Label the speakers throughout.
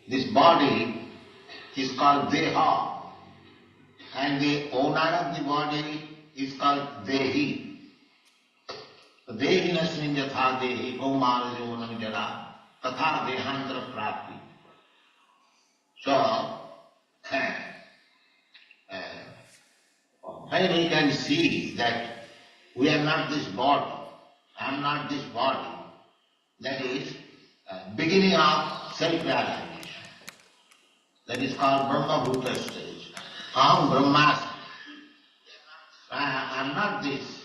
Speaker 1: This body is called Deha, and the owner of the body is called Dehi. Dehinasmin yatha dehi kaumarajonam jara tatha dehandra prapti. So, when we can see that we are not this body, I am not this body, that is beginning of self-realization. That is called Brahma Bhuta stage. Aham Brahmasmi. I am not this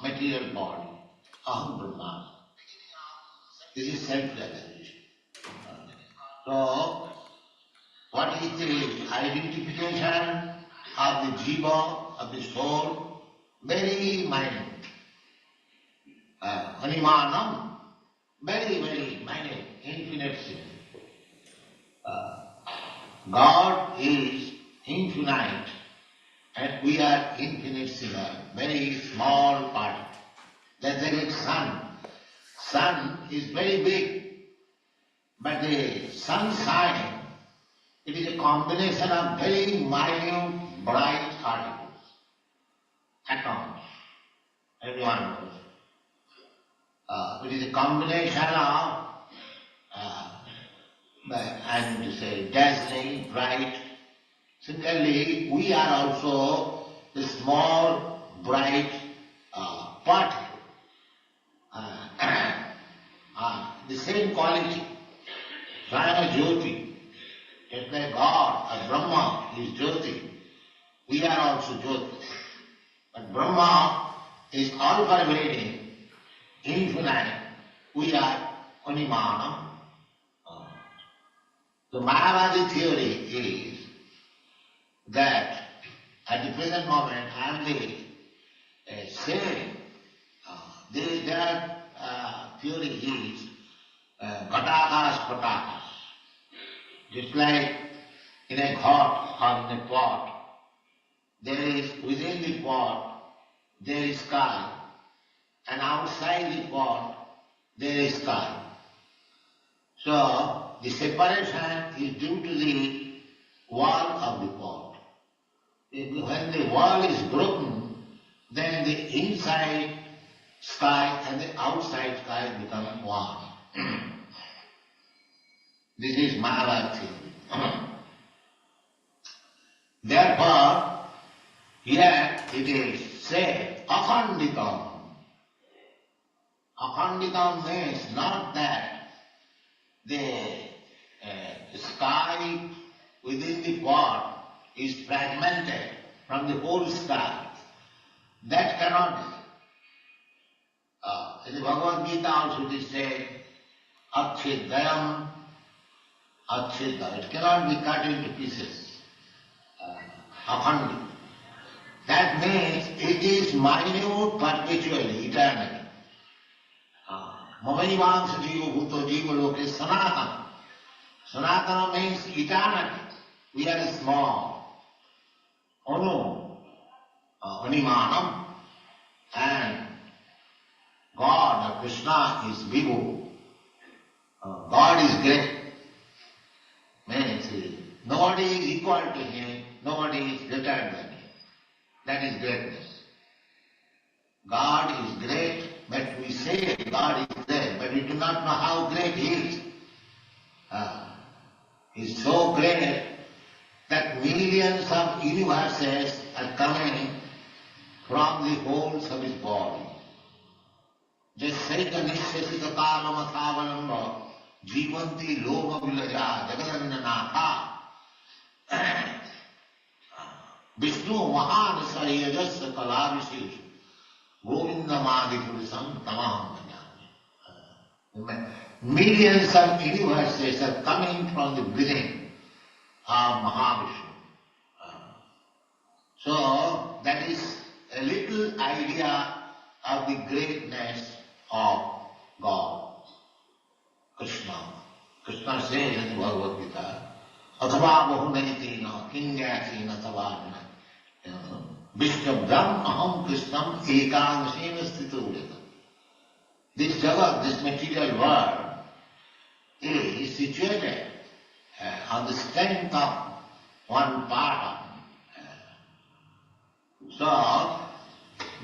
Speaker 1: material body. Aham Brahmasmi. This is self-realization. So, what is the identification of the jiva, of the soul? Very minute. Animanam, very, very minute, infinite thing. God is infinite and we are infinite sinner, very small particle. Then there is sun. Sun is very big, but the sun sign, it is a combination of very minute, bright particles, atoms, everyone knows. It is a combination of, and to say, dazzling, bright. Similarly, we are also the small, bright particle. The same quality. Prana Jyoti, just like God or Brahma is Jyoti, we are also Jyoti. But Brahma is all-pervading, infinite, we are Animanam. The Mayavadi theory is that at the present moment I am the same. Their theory is Ghatakas Patakas. Just like in a pot or in a pot, there is within the pot there is sky, and outside the pot there is sky. So the separation is due to the wall of the pot. When the wall is broken, then the inside sky and the outside sky become one. This is Mayavadi theory. Therefore, here it is said, Akhanditam. Akhanditam means not that the sky within the pot is fragmented from the whole sky. That cannot be. In the Bhagavad Gita also it is said, Achidayam, Achidda. It cannot be cut into pieces. Akhandi. That means it is minute perpetually, eternally. Mamaivamsa jiva bhuto jiva loke sanatana. Sanatana means eternity. We are small. Anu, Animanam, and God, Krishna is Vibhu. God is great. Means nobody is equal to him, nobody is greater than him. That is greatness. God is great, but we say God is great, but we do not know how great he is. He is so great that millions of universes are coming from the holes of his body. Jasaika nishasika kalamathavalamba jivanti loma vilaja jagadananatha Vishnu mahan sariyajasya kalaviseshu govindamadi purisam tamaham bhajami. Millions of universes are coming from the beginning of Mahavishnu. So that is a little idea of the greatness of God, Krishna. Krishna says in the Bhagavad Gita, Athava bahunaitina kingatina tavadana Vishwabdram aham Krishnam ekangasena sthiturita. This Jagat, this material world, is situated on the strength of one part of it. So,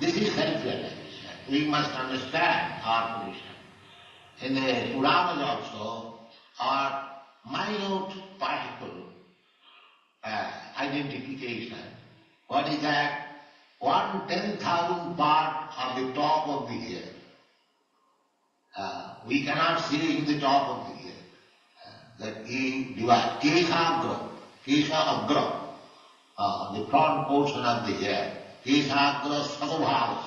Speaker 1: this is self-realization. We must understand our position. In the Puranas also, our minute particle identification, what is that? 1/10,000 part of the top of the hair. We cannot see in the top of the hair. That he divides Keshagra, Kesha Agra, the front portion of the hair. Keshagra Sadabhavas.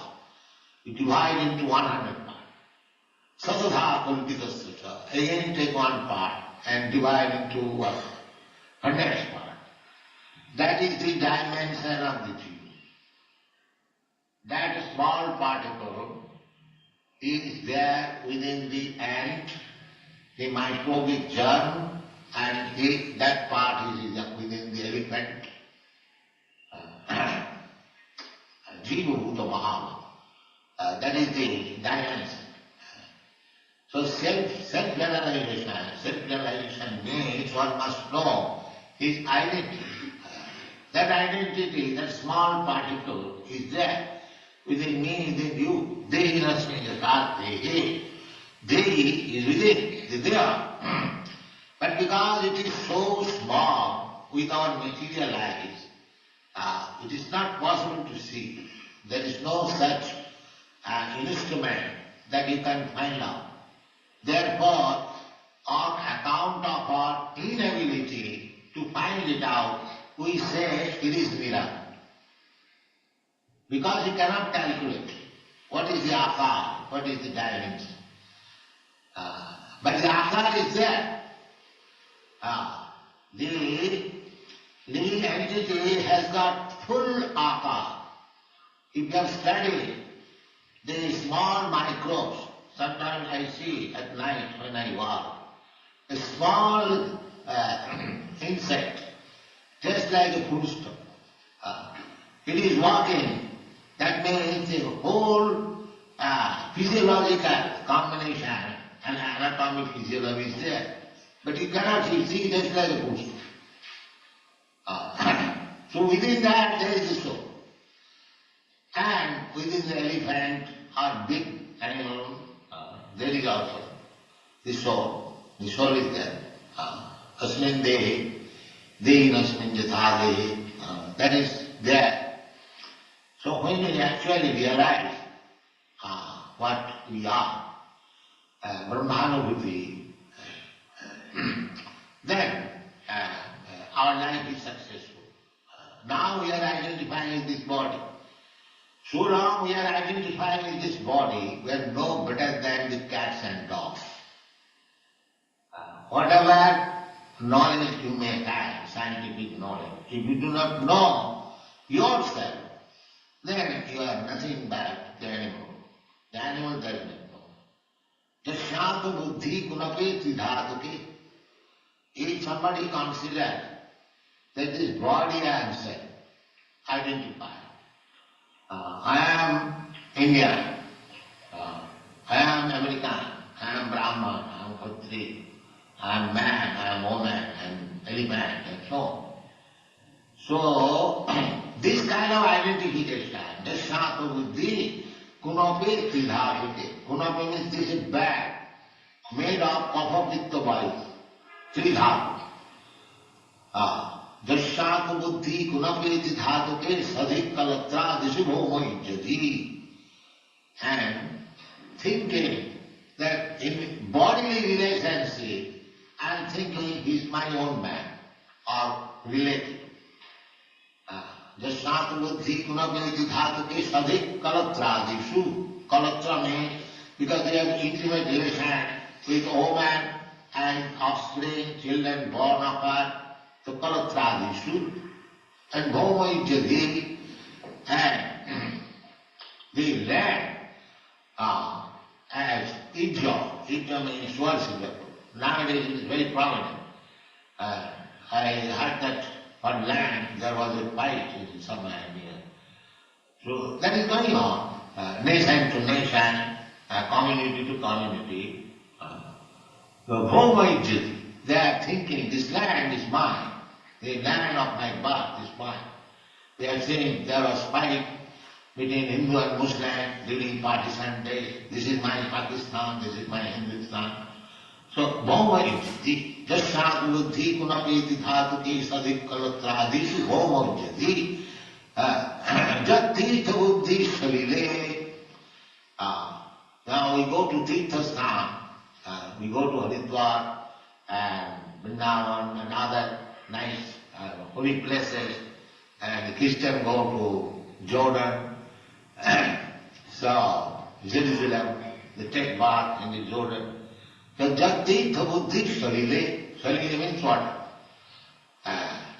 Speaker 1: You divide into 100 parts. Sadadha Kulpikasya. Again take one part and divide into 100 parts. That is the dimension of the jiva. That small particle is there within the ant, the microbic germ, and that part is within the elephant. Jiva Bhuta Mahama. That is the dimension. So self-realization means one must know his identity. That identity, that small particle is there within me, within you. Dehi rasmi yasat dehi. Dehi is within, is there. But because it is so small, without material eyes, it is not possible to see. There is no such instrument that you can find out. Therefore, on account of our inability to find it out, we say it is miracle. Because we cannot calculate what is the akar, what is the dimension. But the akar is there. The entity has got full akar. If you have studied the small microbes, sometimes I see at night when I walk, a small insect, just like a foodstuff. It is walking. That means the whole physiological combination and anatomic physiology is there. But you cannot see just like a foodstuff. So within that there is the soul. And within the elephant or big animal, there is also the soul. The soul is there. Asmin dehi, dehi nasmin jatha dehi, that is there. So when we actually realize what we are, Brahmanubhuti, then our life is successful. Now we are identifying this body. So long we are identifying with this body, we are no better than the cats and dogs. Whatever knowledge you may have, scientific knowledge, if you do not know yourself, then you are nothing but the animal. The animal does not know. Jasyata buddhi kunape tridhatuke. If somebody considers that this body I am self, identify. I am Indian, I am American, I am Brahman, I am Khatri, I am man, I am woman, I am elephant, and so on. So, this kind of identification, Dasyata buddhi, kunape tridhatuke. Kunape means this is bag, made of kapha pitta vayu, tridhatu. Dasyata buddhi kunapeti dhatuke sadhik kalatra disubhomai jadi. And thinking that in bodily relationship, I am thinking he is my own man or relative. Dasyata buddhi kunapeti dhatuke sadhik kalatra disu. Kalatra means because they have intimate relation with woman and offspring, children born of her. So Kalatradishu and Bhoma Jadi and the land as Ija. Ija means worship. Nowadays it is very prominent. I heard that on land there was a fight in somewhere near. So that is going on, nation to nation, community to community. The Bhoma Jadi. they are thinking, this land is mine, the land of my birth is mine. They are saying there was fight between Hindu and Muslim during partition days. This is my Pakistan, this is my Hindustan. So, Bhaumaryati, Jashaku Buddhi Kunapeti Dhatuki Sadik Kalatradisu Bhaumaryati, Jat Buddhi Shalile. Now we go to Tirthasthana, we go to Haridwar and Vrindavan and other nice holy places, and the Christians go to Jordan. So, Jerusalem, they take bath in the Jordan. So, Jati Buddhi Shalile. Shalile means what?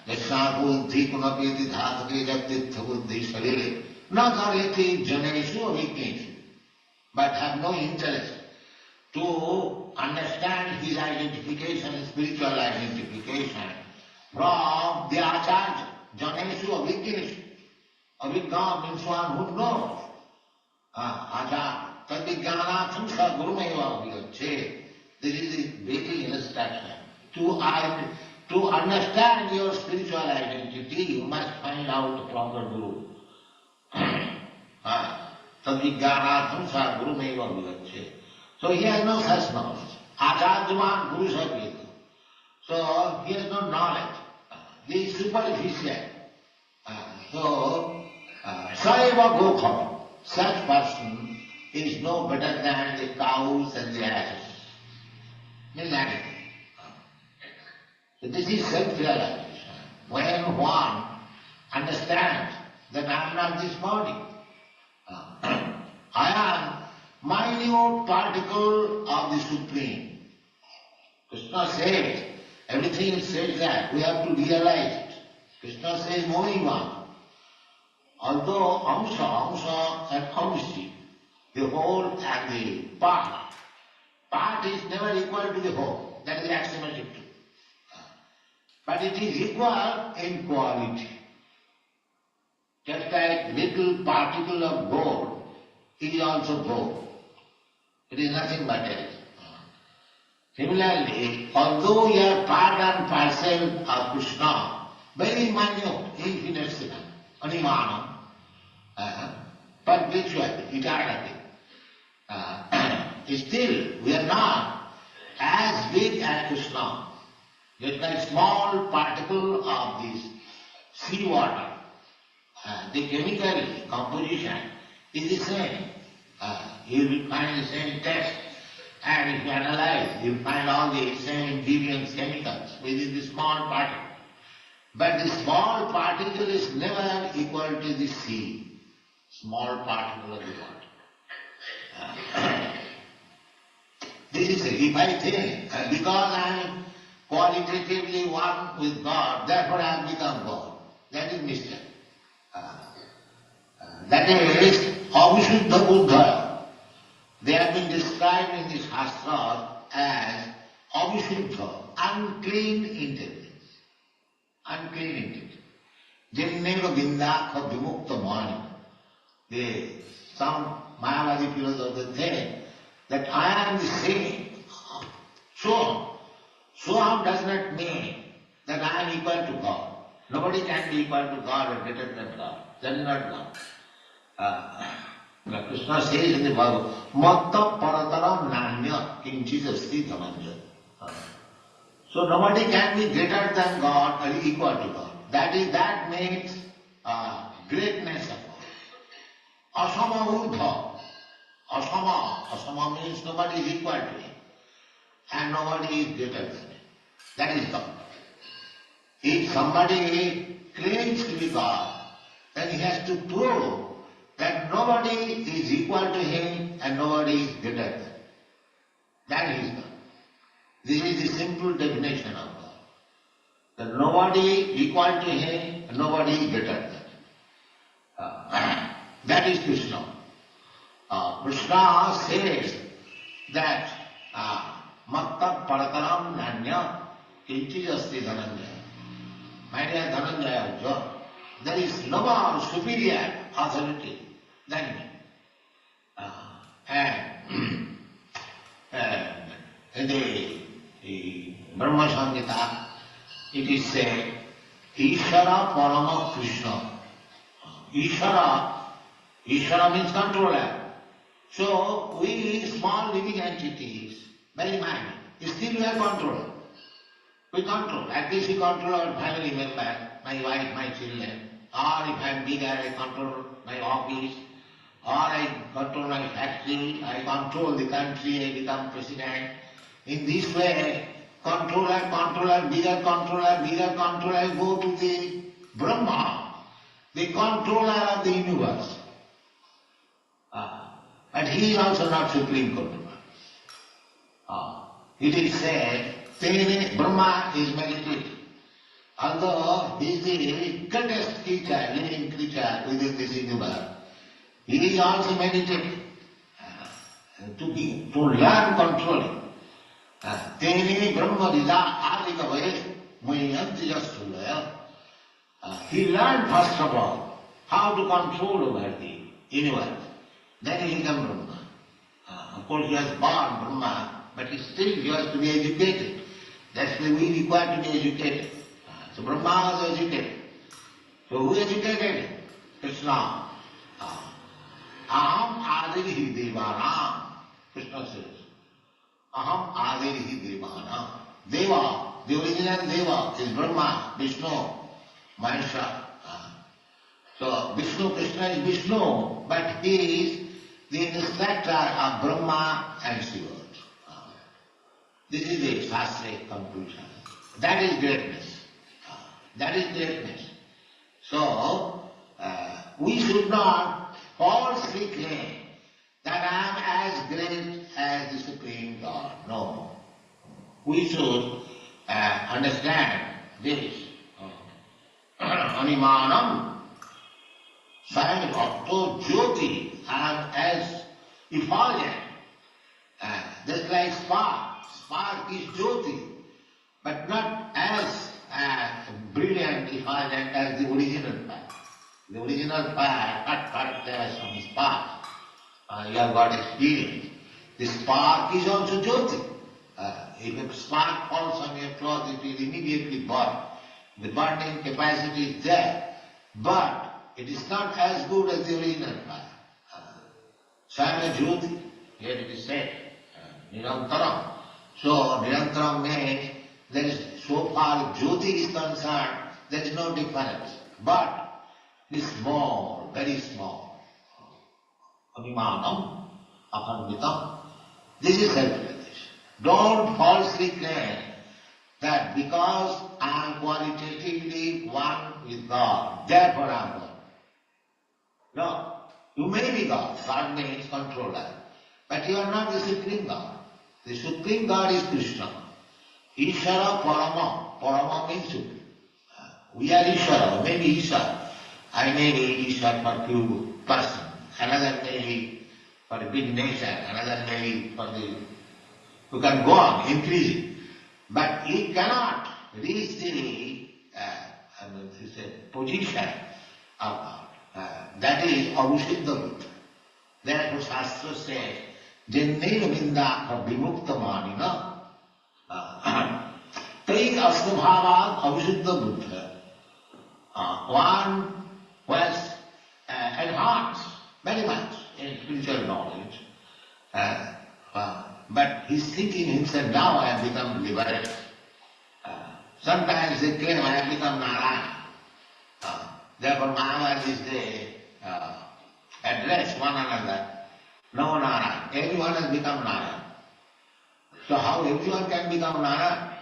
Speaker 1: Jasna Buddhi Kunapeti Dhatake Jati Buddhi Shalile. Na kareti janeshu avikneshu. But have no interest to understand his identification, spiritual identification from the Acharya. Janeshu avikneshu. Avijna means one who knows. Acharya. Tadvijnanatham sa gurumeva vigache. This is the basic instruction. To understand your spiritual identity, you must find out the proper guru. Tadvijnanatham sa gurumeva vigache. So he has no such knowledge. Acharyaman guru sabhita. So he has no knowledge. He is superficial. Saiva Gokha, such person is no better than the cows and the asses. Means that. So this is self-realization. When one understands that I am not this body, I am minute particle of the Supreme. Krishna says, everything says that, we have to realize it. Krishna says, Mohivan. Although Amsa and Amsi, the whole and the part is never equal to the whole. That is axiomatic truth. But it is equal in quality. Just like little particle of gold is also gold. It is nothing but else. Similarly, although you are part and parcel of Krishna, very minute, infinitesimal, animanam, perpetually, eternally, still we are not as big as Krishna. Just like small particle of this sea water, the chemical composition is the same. You will find the same taste, and if you analyze, you will find all the same ingredients, chemicals within the small particle. But the small particle is never equal to the sea. Small particle of the water. This is it. If I think, because I am qualitatively one with God, therefore I have become God. That is mistake. That is Avishuddha Buddha. They have been described in the Shastras as Avishuddha, unclean intelligence. Unclean intelligence. Jinneva Vindakha Vimukta Mani. Some Mayavadi philosophers think that I am the same. Soham does not mean that I am equal to God. Nobody can be equal to God or greater than God. That is not God. Krishna says in the Bhagavad, Matta Parataram Nanya Kinchis Asti Dhananjaya. So nobody can be greater than God or equal to God. That makes greatness of God. Asama Urdha. Asama means nobody is equal to him. And nobody is greater than him. That is God. If somebody claims to be God, then he has to prove that nobody is equal to him and nobody is greater than him. That is God. This is the simple definition of God. That nobody is equal to him and nobody is greater than him. That is Krishna. Krishna says that Matta Parataram Nanya Kinchis Asti Dhananjaya. My dear Dhananjaya Arjuna, there is no more superior authority than me. And the Brahma Samhita, it is said, Ishara Parama Krishna. Ishara means controller. So we small living entities, very minor, still we are controller. We control. At least we control our family members, my wife, my children. Or if I am bigger, I control my office. Or I control my factory. I control the country. I become president. In this way, controller, bigger controller, go to the Brahma, the controller of the universe. But he is also not supreme controller. It is said, Brahma is meditative. Although he is the greatest creature, living creature within this universe, he is also meditative. To learn controlling. Tene Brahma Rida Adikavaye Muyanti Jasulaya. He learned first of all how to control over the universe. Then he became Brahma. Of course he was born Brahma, but still he has to be educated. That's why we require to be educated. So Brahma was educated. So who educated? Krishna. Aham adirihi devanam. Krishna says. Aham adirihi devanam. Deva, the original Deva is Brahma, Vishnu, Mahesha. So Vishnu, Krishna is Vishnu, but he is the instructor of Brahma and Shiva. This is the Shastric conclusion. That is greatness. That is greatness. So, we should not falsely claim that I am as great as the Supreme God. No. We should understand this. Animanam Swami Bhakto Jyoti, I am as effulgent, just like spark. Spark is Jyoti, but not as brilliant, effulgent as the original fire. The original fire, not there some spark. You have got experience. The spark is also Jyoti. If a spark falls on your cloth, it will immediately burn. The burning capacity is there, but it is not as good as the original fire. Swami Jyoti, here it is said, Nirantaram. So Nirantaram means there is, so far Jyoti is concerned, there is no difference. But it is small, very small. Animanam, Apanvitam. This is self-realization. Don't falsely claim that because I am qualitatively one with God, therefore I am one. No. You may be God. God means controller. But you are not the Supreme God. The Supreme God is Krishna. Ishara Parama. Parama means Supreme. We are Ishara. Maybe Ishara. I may be Ishara for few persons. Another may be for a big nation. Another may be for the... You can go on increasing. But he cannot reach the position of God. That is Avushiddha Buddha. Therefore Shastra says, Jennena Vindaka Vimukta Manina Taik Asnabhavad Avushiddha Buddha. One was advanced very much in spiritual knowledge, but he's thinking himself, now I have become liberated. Sometimes they claim I have become Narayana. Therefore Maharajis they address one another, no Narayana. Everyone has become Narayana. So how everyone can become Narayana?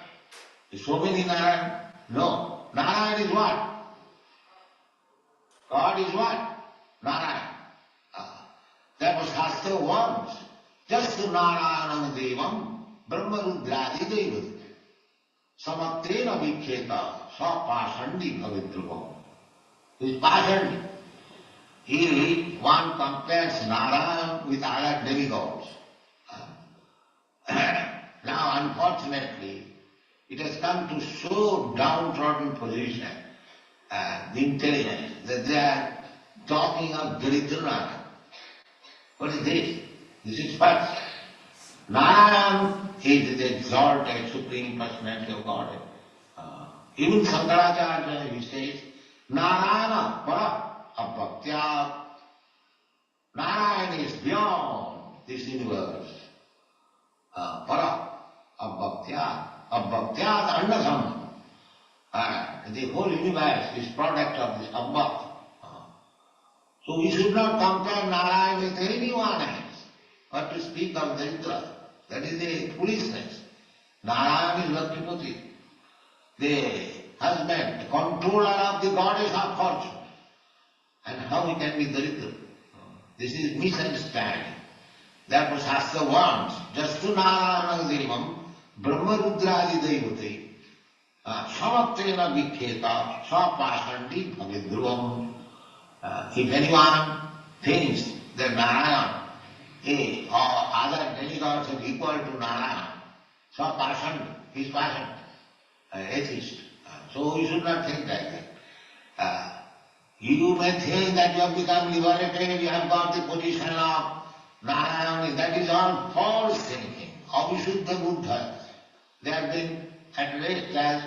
Speaker 1: There's so many Narayana. No. Narayana is what? God is what? Narayana. Therefore Shastra warns, just Narayanam Devam Brahma Rudradi Devam Samatrena Viksheta Sa Pasandi Bhavidruvam. He is Pasandi. One compares Narayana with other demigods. Now unfortunately, it has come to so downtrodden position, the intelligence, that they are talking of Daridra. What is this? This is first. Narayan is the exalted Supreme Personality of Godhead. Even Shankaracharya, he says, Narayana para abhaktya. Narayan is beyond this universe. Para abhaktya. Abhaktya is annasam. The whole universe is product of this abhakt. So we should not compare Narayan with anyone else, but to speak of the Indra. That is the foolishness. Narayan is Lakshmipati, the husband, the controller of the goddess of fortune. And how he can be Daridra? This is misunderstanding. Therefore Shastra warns, just to Narayana Devam, Brahma Rudradi Devati, Samattena Vikkheta, Sapasandi Bhavidruvam. If anyone thinks that Narayan or other demigods are equal to Narayan, Sapasandi, he is passion, atheist. So you should not think like that. You may think that you have become liberated, you have got the position of Narayan, that is all false thinking. Avisuddha Buddhas, they have been addressed as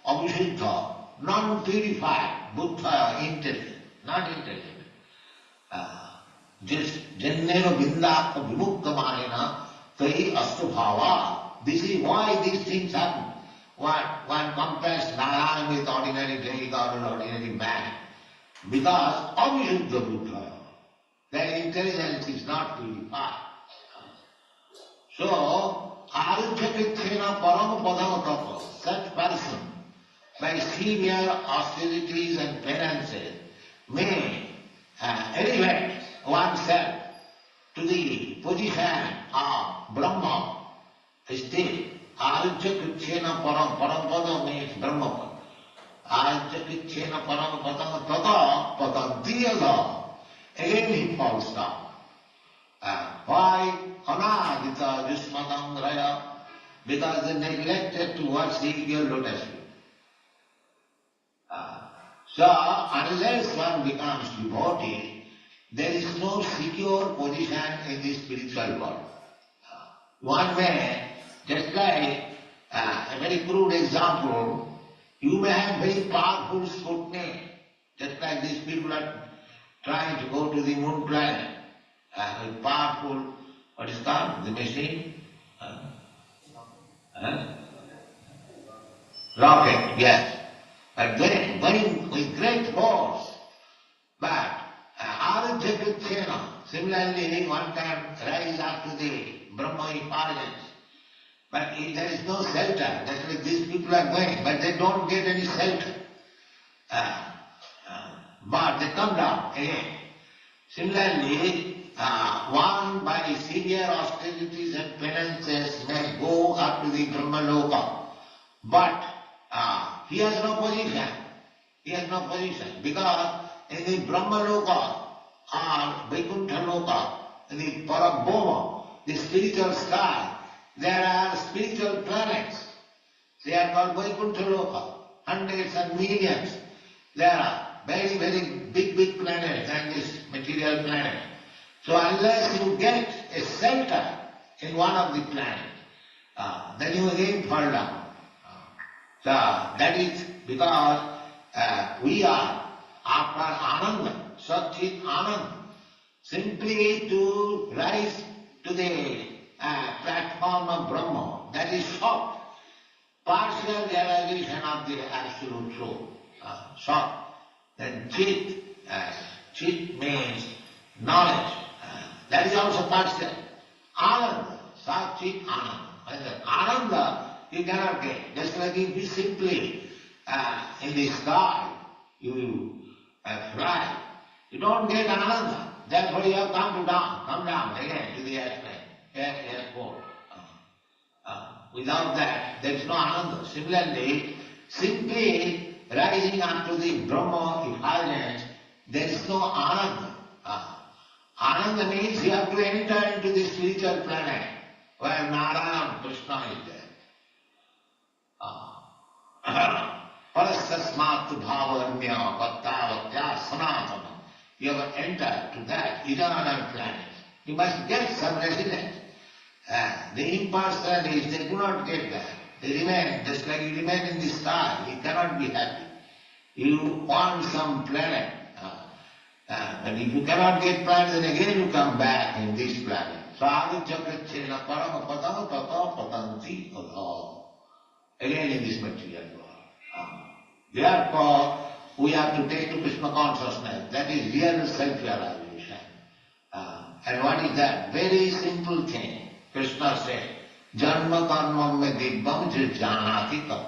Speaker 1: Avisuddha, non-purified Buddha, intelligent, not intelligent. Just Jannena Bindaka Vimukta Manena Tai Astubhava. This is why these things happen. One compares Narayan with ordinary demigod or ordinary man. Because Avisuddha Buddha, their intelligence is not purified. So, Arujyakrithena Paramapadam Tapa, such person, by severe austerities and penances, may elevate oneself to the position of Brahma state. Arujyakrithena Parapada means Brahma. Arujyakrithena Parapada Tata Patantiyaga. Again he falls down. Why? Anadita Jusmadam Raya. Because they neglected to worship your lotus feet. So, unless one becomes devotee, there is no secure position in the spiritual world. One may, just like a very crude example, you may have very powerful Sputnik, just like these people are trying to go to the moon planet, with powerful, what is called, the machine? Rocket, yes. But going with great force. But Arujyakrithena, similarly one can rise up to the Brahma effulgence. But if there is no shelter, that's why these people are going, but they don't get any shelter. But they come down again. Similarly, one by severe austerities and penances may go up to the Brahmaloka. But he has no position. He has no position. Because in the Brahmaloka or Vaikuntha Loka, in the Parabhoma, the spiritual sky, there are spiritual planets. They are called Vaikuntha Loka, hundreds and millions. There are very, very big planets than this material planet. So unless you get a shelter in one of the planets, then you again fall down. So that is because we are after Ananda, Satchit Ananda, simply to rise to the platform of Brahma, that is short, partial realization of the absolute truth. Short. Then Chit, Chit means knowledge, that is also partial. Ananda, Satchit Ananda. Ananda you cannot get. Just like if you simply in the sky, you fly, you don't get Ananda. Therefore you have come down again to the airport. Without that, there is no Ananda. Similarly, simply rising up to the Brahma effulgence, there is no Ananda. Ananda means you have to enter into the spiritual planet where Narayana, Krishna is there. Parasasmat bhavanya vattavatya sanatana. You have entered to that eternal planet. You must get some residence. The impersonalists, they do not get that. They remain, just like you remain in the sky, you cannot be happy. You want some planet. But if you cannot get planet, then again you come back in this planet. Sadhujagacchena parama padam tata patanti adha. Again in this material world. Therefore, we have to take to Krishna consciousness. That is real self-realization. And what is that? Very simple thing. Krishna said, Janma karma me dibbam janati tam.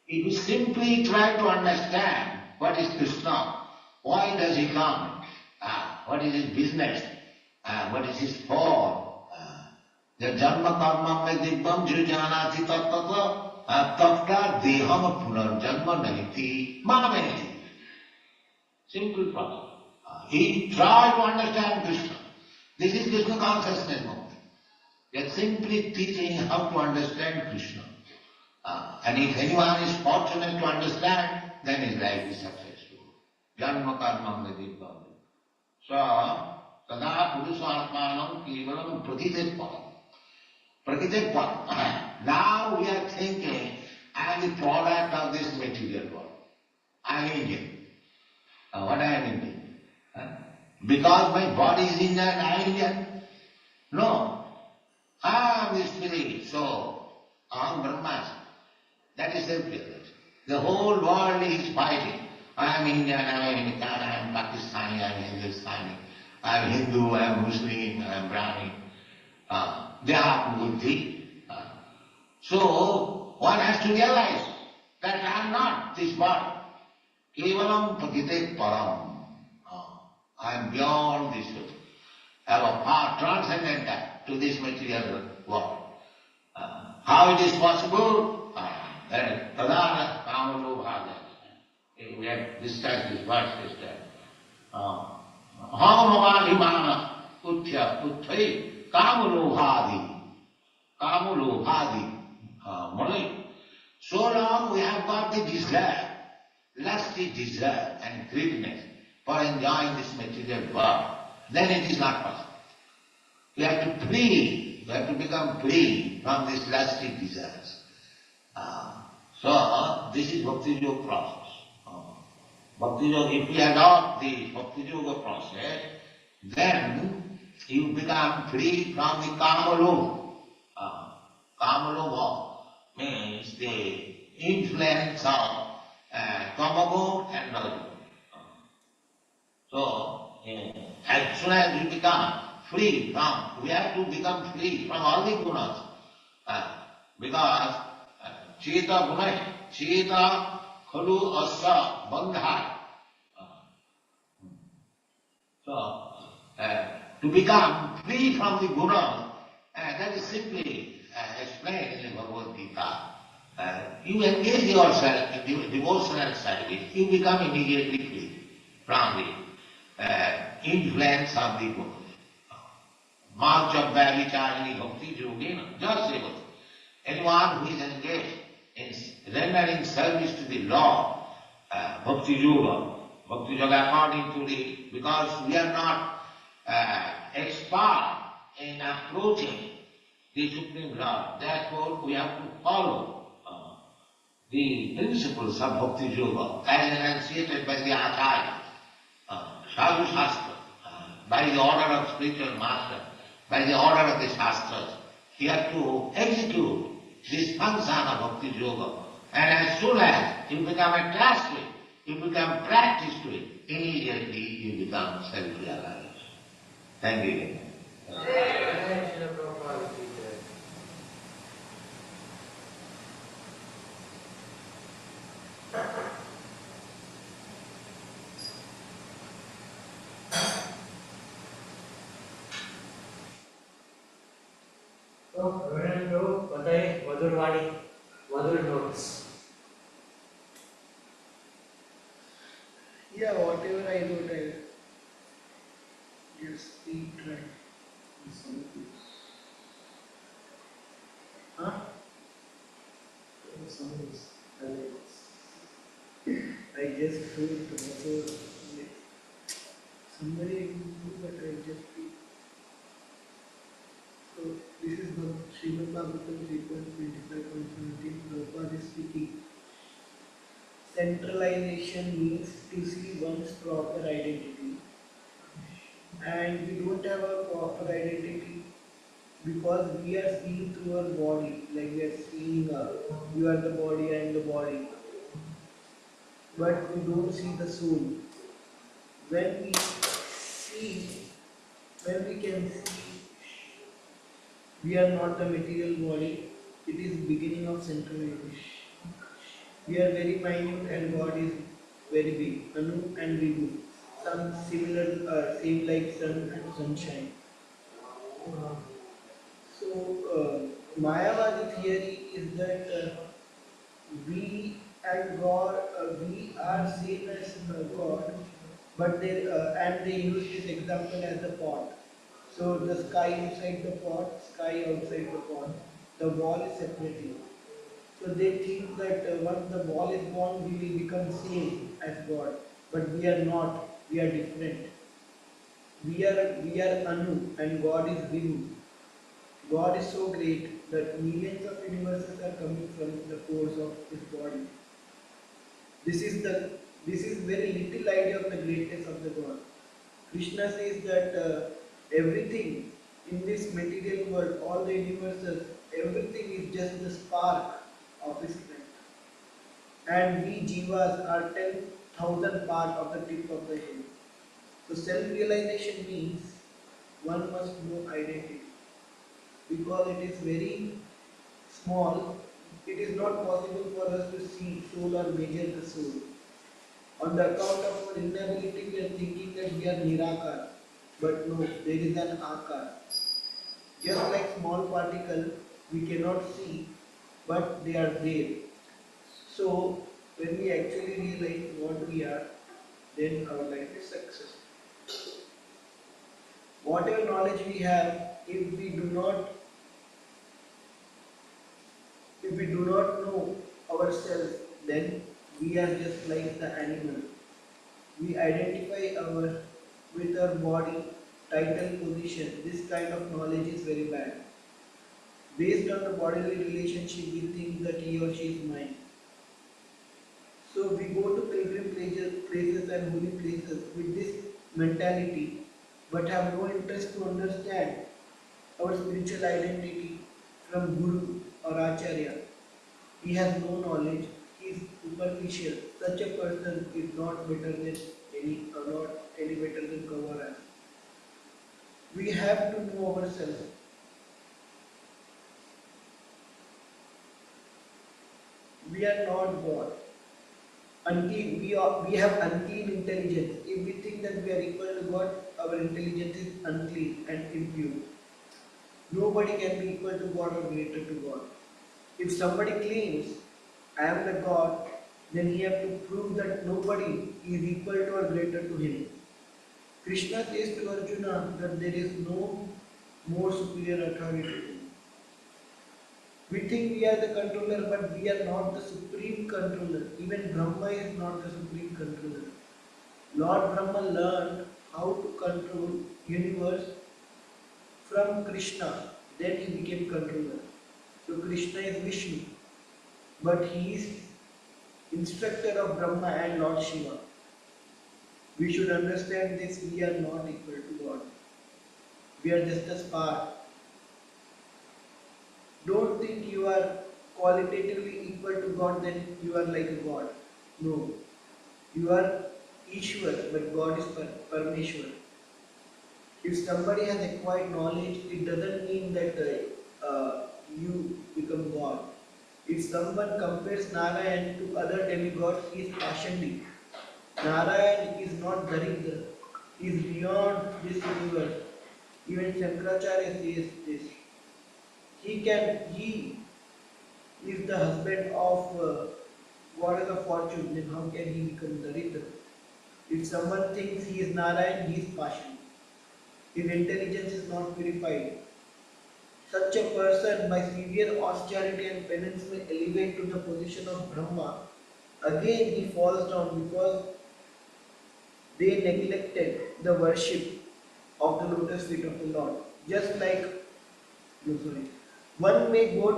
Speaker 1: If you simply try to understand what is Krishna, why does he come, what is his business, what is his form, the janma karma me dibbam janati tattva tapta deham punar janma nahiti mameti. Simple process. He tried to understand Krishna. This is Krishna consciousness movement. They are simply teaching how to understand Krishna. And if anyone is fortunate to understand, then his life is successful. Janma karma medibam. So, tada purusatmanam kevalam prakitepam. Prakitepam. Now we are thinking, I am the product of this material world. I am Indian. What I am Indian? Because my body is Indian, I am Indian? No. I am the spirit, so I am Brahmasmi. That is self-realization. The whole world is fighting. I am Indian, I am American, I am Pakistani, I am Hindustani, I am Hindu, I am Muslim, I am Brahmin. They are buddhi. So one has to realize that I am not this body. Kevalam padite param. I am beyond this world. I have a power transcendental to this material world. How it is possible? Tadana kamalobhada. We have discussed this verse yesterday. Hamavadhimana utthya utthai kamalobhadi. Kamalobhadi. Malay. So long we have got the desire, lusty desire and greediness for enjoying this material world, then it is not possible. We have to free, we have to become free from these lusty desires. So this is Bhakti Yoga process. Bhakti Yoga, if we adopt the Bhakti Yoga process, then you become free from the Kamalobha. Kamalobha means the influence of Kamagod and Rajagod. So, as soon as we become free from, we have to become free from all the gunas. Because Cheta Gunai, Cheta Khalu Asa Bandhai. So, to become free from the gunas, that is simply explained in the Bhagavad Gita. You engage yourself in the devotional service, you become immediately free from the influence of the gunas. Marjabhya vicharini bhakti yogena jasevati. Anyone who is engaged in rendering service to the Lord, Bhakti Yoga according to the, because we are not expert in approaching the Supreme Lord, therefore we have to follow the principles of Bhakti Yoga as enunciated by the Acharya, Sadhu Shastra, by the order of spiritual master, by the order of the Shastras. You have to execute this function of Bhakti Yoga. And as soon as you become attached to it, you become practiced to it, immediately you become self-realized. Thank you.
Speaker 2: So, Vedanta, Padai, Madhurvani, Madhur notes.
Speaker 3: Yeah, whatever I do, I just speak right. Huh? I just do it whatever somebody do, but I just speak. So Bhagavatam 3.25.17, Prabhupada is speaking. Centralization means to see one's proper identity. And we don't have a proper identity because we are seeing through our body. Like we are seeing, you are the body, I am the body. But we don't see the soul. When we see, when we can see, we are not the material body. It is beginning of centralization. We are very minute and God is very big. Anu and Vidu. Some similar, same like sun and sunshine. So, Mayavadi theory is that we and God, we are same as God, but they use this example as the pot. So the sky inside the pot, sky outside the pot. The wall is separating. So they think that once the ball is born, we will become same as God. But we are not. We are different. We are Anu and God is Vinu. God is so great that millions of universes are coming from the pores of His body. This is the this is very little idea of the greatness of the God. Krishna says that everything in this material world, all the universes, everything is just the spark of His strength. And we jivas are 10,000 part of the tip of the head. So self-realization means one must know identity. Because it is very small, it is not possible for us to see soul or measure the soul. On the account of our inability, we are thinking that we are Nirakar. But no, there is an Akar. Just like small particle, we cannot see, but they are there. So, when we actually realize what we are, then our life is successful. Whatever knowledge we have, if we do not know ourselves, then we are just like the animal. We identify with our body, title, position. This kind of knowledge is very bad. Based on the bodily relationship, we think that he or she is mine. So we go to pilgrim places and holy places with this mentality, but have no interest to understand our spiritual identity from Guru or Acharya. He has no knowledge, he is superficial. Such a person is not better than not any better than Kavara. We have to know ourselves. We are not God. We have unclean intelligence. If we think that we are equal to God, our intelligence is unclean and impure. Nobody can be equal to God or greater to God. If somebody claims, I am the God, then he has to prove that nobody is equal to or greater to him. Krishna says to Arjuna that there is no more superior authority. We think we are the controller, but we are not the supreme controller. Even Brahma is not the supreme controller. Lord Brahma learned how to control universe from Krishna. Then he became controller. So Krishna is Vishnu, but he is instructor of Brahma and Lord Shiva. We should understand this. We are not equal to God. We are just a spark. Don't think you are qualitatively equal to God, then you are like a God. No. You are Ishwar, but God is Parameshwar. If somebody has acquired knowledge, it doesn't mean that you become God. If someone compares Narayan to other demigods, he is Pashandi. Narayan is not Daridra. He is beyond this universe. Even Shankaracharya says this. He is the husband of goddess of fortune, then how can he become Daridra? If someone thinks he is Narayan, he is Pashani. His intelligence is not purified. Such a person, by severe austerity and penance, may elevate to the position of Brahma. Again, he falls down because they neglected the worship of the lotus feet of the Lord. Just like, no, sorry. One may go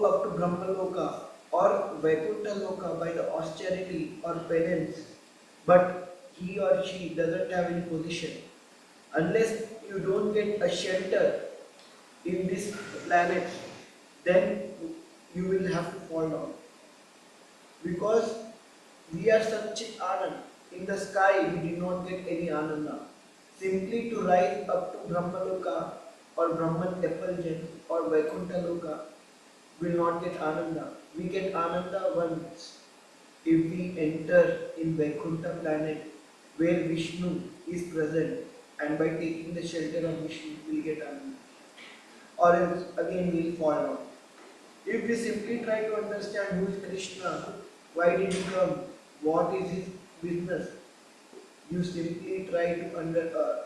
Speaker 3: up to Brahmaloka or Vaikuntha Loka by the austerity or penance, but he or she doesn't have any position. Unless you don't get a shelter in this planet, then you will have to fall down. Because we are such Anand. In the sky, we did not get any Ananda. Simply to rise up to Brahmaloka or Brahman effulgence or Vaikuntha Loka will not get Ananda. We get Ananda once if we enter in Vaikuntha planet where Vishnu is present, and by taking the shelter of Vishnu we will get Ananda. Or else again we will fall down. If we simply try to understand who is Krishna, why did he come, what is his business, you simply try to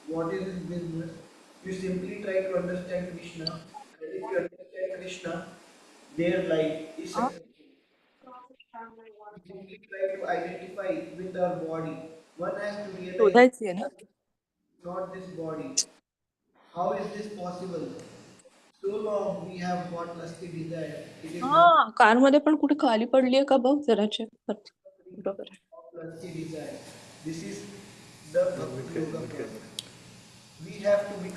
Speaker 3: what is his business, you simply try to understand Krishna, and if you understand Krishna, their life is successful. We simply try to identify with our body. One has to realize
Speaker 4: शोधायची आहे ना.
Speaker 3: not this body. How is this possible? So long we have got lusty desire. It is not
Speaker 4: हा, car मध्ये पण कुठे खाली पडलीये का बघ जरा चेक करते. बरोबर आहे.
Speaker 3: of lusty desire. This is the Bhakti Yoga process. We have to be